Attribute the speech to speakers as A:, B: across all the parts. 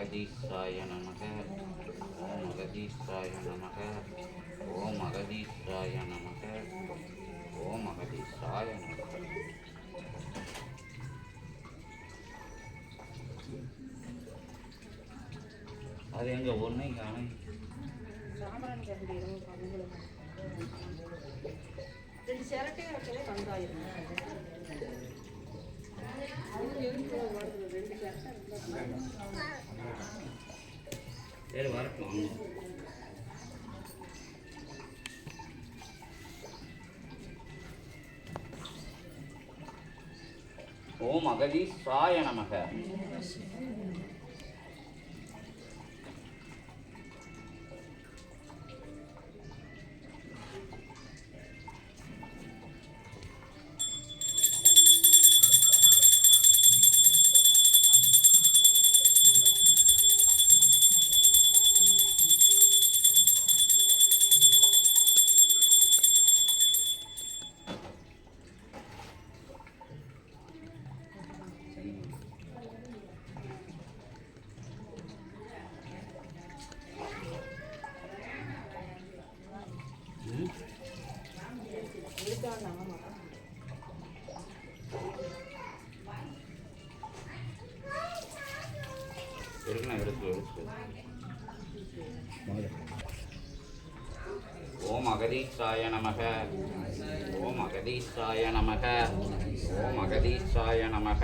A: அகதீசாய நமக. ஓம் அகதீசாய நமக. ஓம் அகதீசாய நமக. ஓம் அகதீசாய நமக. அது எங்க ஒன்றை காண
B: சாம்பிராணி கரண்டி ரெண்டு சிரட்டையும் வைக்கவே கந்தாயிரும்.
A: சரி வரட்டும். ஓம் அகதீசாய நமக. ஓம் அகதீசாய நமக. ஓம் அகதீசாய நமக. ஓம் அகதீசாய நமக.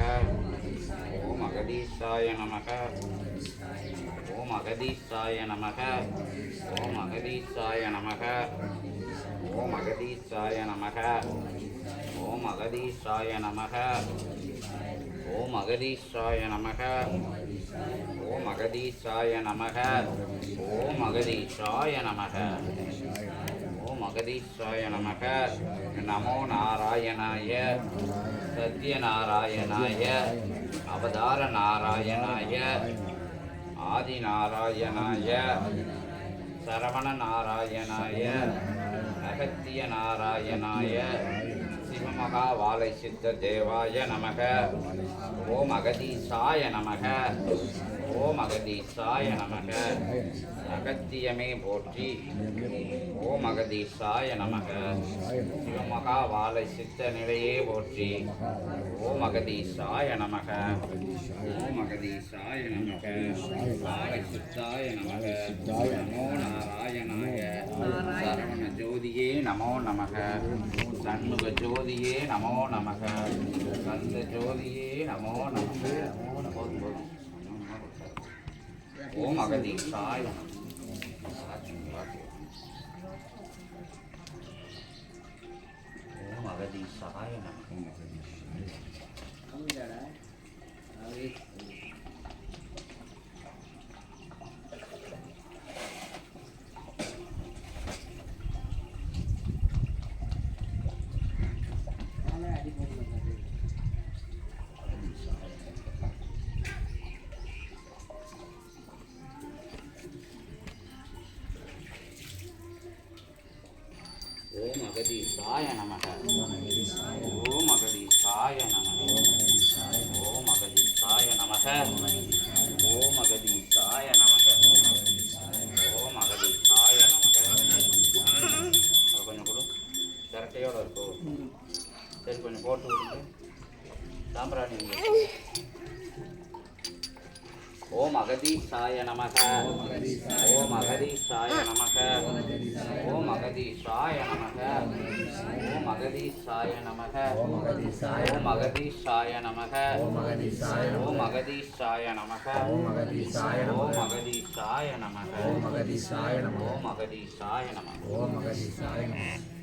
A: ஓம் அகதீசாய நமக. ஓம் அகதீசாய நமக. ஓம் அகதீசாய நமக. ஓம் அகதீசாய நமக. ஓம் அகதீசாய நமக. ஓம் அகதீசாய நமக. ஓம் அகதீசாய நமக. ஓம் அகதீசாய நமக. ஓம் அகதீசாய நமக. நமோ நாராயணாய சத்யநாராயணாய அவதார நாராயணாய ஆதி நாராயணாய சரவண நாராயணாய அகத்திய நாராயணாய சிவமகா வாலை சித்த தேவாய நமக. ஓம் அகதீசாய நமக. ஓம் அகதீசாய நமக. அகத்தியமே போற்றி. ஓம் அகதீசாய நமக. சிவமகா வாலை சித்த நிலையே போற்றி. ஓம் அகதீசாய நமக. ஓம் அகதீசாய நமக. வாலை சித்தாய நமக. நமோ நாராயணாய சரவண ஜோதியே நமோ நமக. சண்முக ஜோதியே நமோ நமக. கந்த ஜோதியே நமோ நமக. ஓம் அகதீசாய ஓம் அகதீசாய ஓம் அகதீசாய நமக. ஓம் அகதீசாய நமக. ஓம் அகதீசாய நமக. ஓம் அகதீசாய நமக. ஓம் அகதீசாய நமக. அது கொஞ்சம் கொடு. சிரட்டையோடு இருக்கும். சரி கொஞ்சம் போட்டு விடுங்க. சாம்பிராணி. ஓம் அகதீசாய நமக. ஓம் அகதீசாய நமக. ஓம் அகதீசாய நமக. ஓம் அகதீசாய நமக. ஓம் அகதீசாய நமக. ஓம் அகதீசாய நமக. ஓம் அகதீசாய நமக. ஓம் அகதீசாய நமக. ஓம் அகதீசாய நமக. ஓம் அகதீசாய நமக. ஓம் அகதீசாய நமக.